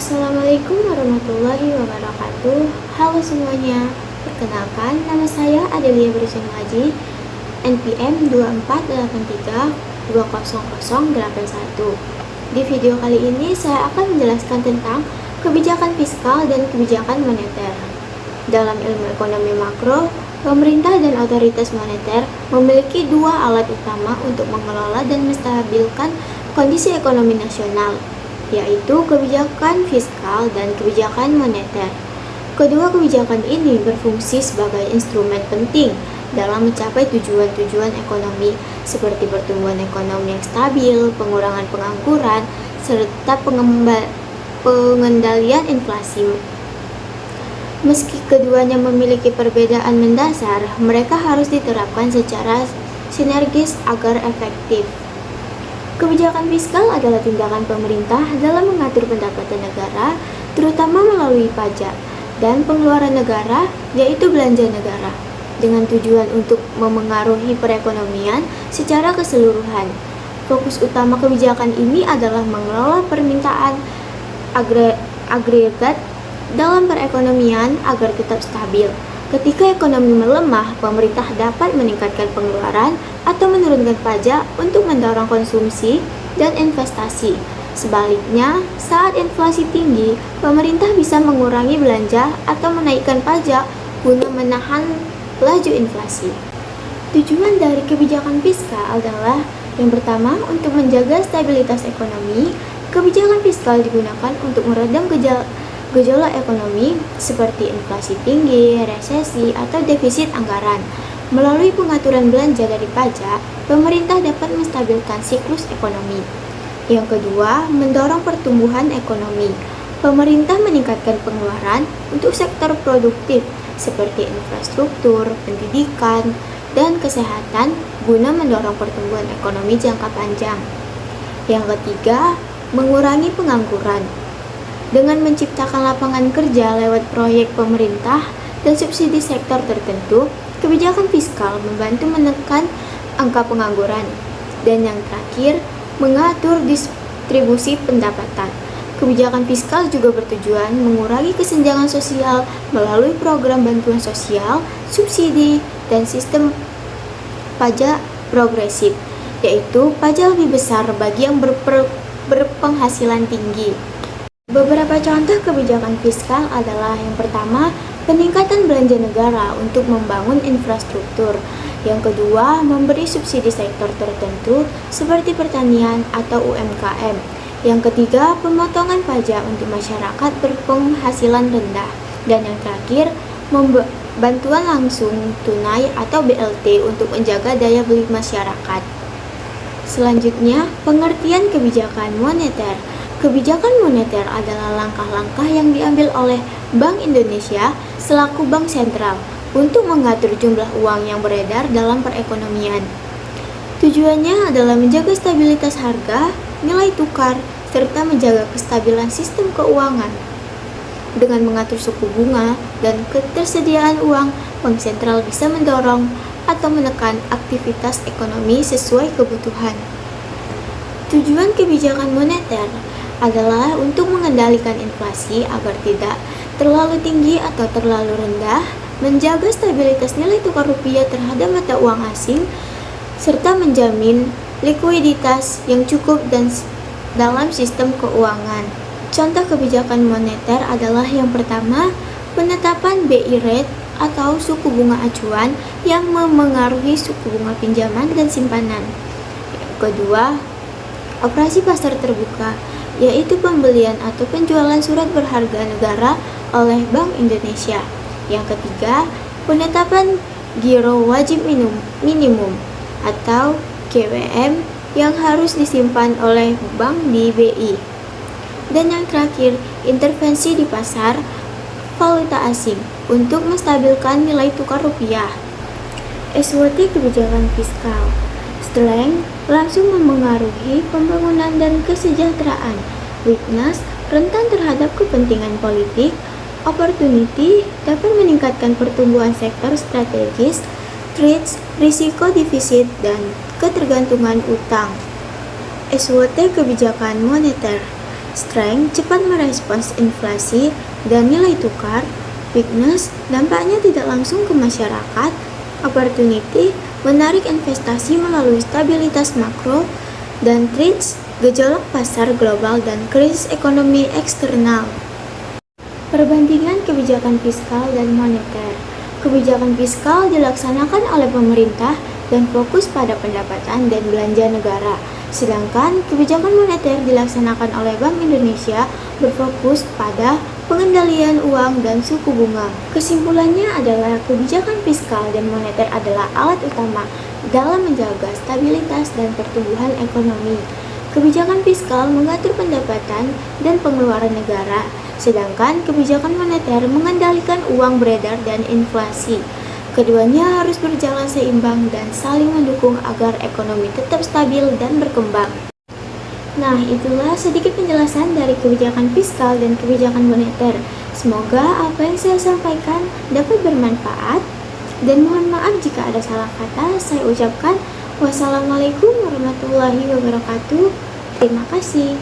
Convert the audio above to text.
Assalamualaikum warahmatullahi wabarakatuh. Halo semuanya, perkenalkan nama saya Adelia Berusin Haji, NPM 2483200081. Di video kali ini saya akan menjelaskan tentang kebijakan fiskal dan kebijakan moneter. Dalam ilmu ekonomi makro, pemerintah dan otoritas moneter memiliki dua alat utama untuk mengelola dan menstabilkan kondisi ekonomi nasional, yaitu kebijakan fiskal dan kebijakan moneter. Kedua kebijakan ini berfungsi sebagai instrumen penting dalam mencapai tujuan-tujuan ekonomi seperti pertumbuhan ekonomi yang stabil, pengurangan pengangguran, serta pengendalian inflasi. Meski keduanya memiliki perbedaan mendasar, mereka harus diterapkan secara sinergis agar efektif. Kebijakan fiskal adalah tindakan pemerintah dalam mengatur pendapatan negara, terutama melalui pajak dan pengeluaran negara, yaitu belanja negara, dengan tujuan untuk memengaruhi perekonomian secara keseluruhan. Fokus utama kebijakan ini adalah mengelola permintaan agregat dalam perekonomian agar tetap stabil. Ketika ekonomi melemah, pemerintah dapat meningkatkan pengeluaran atau menurunkan pajak untuk mendorong konsumsi dan investasi. Sebaliknya, saat inflasi tinggi, pemerintah bisa mengurangi belanja atau menaikkan pajak guna menahan laju inflasi. Tujuan dari kebijakan fiskal adalah yang pertama, untuk menjaga stabilitas ekonomi. Kebijakan fiskal digunakan untuk meredam gejolak ekonomi seperti inflasi tinggi, resesi, atau defisit anggaran. Melalui pengaturan belanja dari pajak, pemerintah dapat menstabilkan siklus ekonomi. Yang kedua, mendorong pertumbuhan ekonomi. Pemerintah meningkatkan pengeluaran untuk sektor produktif seperti infrastruktur, pendidikan, dan kesehatan guna mendorong pertumbuhan ekonomi jangka panjang. Yang ketiga, mengurangi pengangguran. Dengan menciptakan lapangan kerja lewat proyek pemerintah dan subsidi sektor tertentu, kebijakan fiskal membantu menekan angka pengangguran. Dan yang terakhir, mengatur distribusi pendapatan. Kebijakan fiskal juga bertujuan mengurangi kesenjangan sosial melalui program bantuan sosial, subsidi, dan sistem pajak progresif, yaitu pajak lebih besar bagi yang berpenghasilan tinggi. Beberapa contoh kebijakan fiskal adalah yang pertama, peningkatan belanja negara untuk membangun infrastruktur. Yang kedua, memberi subsidi sektor tertentu seperti pertanian atau UMKM. Yang ketiga, pemotongan pajak untuk masyarakat berpenghasilan rendah. Dan yang terakhir, bantuan langsung tunai atau BLT untuk menjaga daya beli masyarakat. Selanjutnya, pengertian kebijakan moneter. Kebijakan moneter adalah langkah-langkah yang diambil oleh Bank Indonesia selaku bank sentral untuk mengatur jumlah uang yang beredar dalam perekonomian. Tujuannya adalah menjaga stabilitas harga, nilai tukar, serta menjaga kestabilan sistem keuangan. Dengan mengatur suku bunga dan ketersediaan uang, bank sentral bisa mendorong atau menekan aktivitas ekonomi sesuai kebutuhan. Tujuan kebijakan moneter adalah untuk mengendalikan inflasi agar tidak terlalu tinggi atau terlalu rendah, menjaga stabilitas nilai tukar rupiah terhadap mata uang asing, serta menjamin likuiditas yang cukup dan dalam sistem keuangan. Contoh kebijakan moneter adalah yang pertama, penetapan BI rate atau suku bunga acuan yang memengaruhi suku bunga pinjaman dan simpanan. Yang kedua, operasi pasar terbuka, yaitu pembelian atau penjualan surat berharga negara oleh Bank Indonesia. Yang ketiga, penetapan giro wajib minimum atau GWM yang harus disimpan oleh bank di BI. Dan yang terakhir, intervensi di pasar valuta asing untuk menstabilkan nilai tukar rupiah. SWOT kebijakan fiskal. Strength langsung memengaruhi pembangunan dan kesejahteraan. Weakness rentan terhadap kepentingan politik. Opportunity dapat meningkatkan pertumbuhan sektor strategis. Threats risiko defisit dan ketergantungan utang. SWOT kebijakan moneter. Strength cepat merespons inflasi dan nilai tukar. Weakness dampaknya tidak langsung ke masyarakat. Opportunity menarik investasi melalui stabilitas makro. Dan threats gejolak pasar global dan krisis ekonomi eksternal. Perbandingan kebijakan fiskal dan moneter. Kebijakan fiskal dilaksanakan oleh pemerintah dan fokus pada pendapatan dan belanja negara. Sedangkan kebijakan moneter dilaksanakan oleh Bank Indonesia berfokus pada pengendalian uang dan suku bunga. Kesimpulannya adalah kebijakan fiskal dan moneter adalah alat utama dalam menjaga stabilitas dan pertumbuhan ekonomi. Kebijakan fiskal mengatur pendapatan dan pengeluaran negara, sedangkan kebijakan moneter mengendalikan uang beredar dan inflasi. Keduanya harus berjalan seimbang dan saling mendukung agar ekonomi tetap stabil dan berkembang. Nah, itulah sedikit penjelasan dari kebijakan fiskal dan kebijakan moneter. Semoga apa yang saya sampaikan dapat bermanfaat, dan mohon maaf jika ada salah kata. Saya ucapkan wassalamualaikum warahmatullahi wabarakatuh. Terima kasih.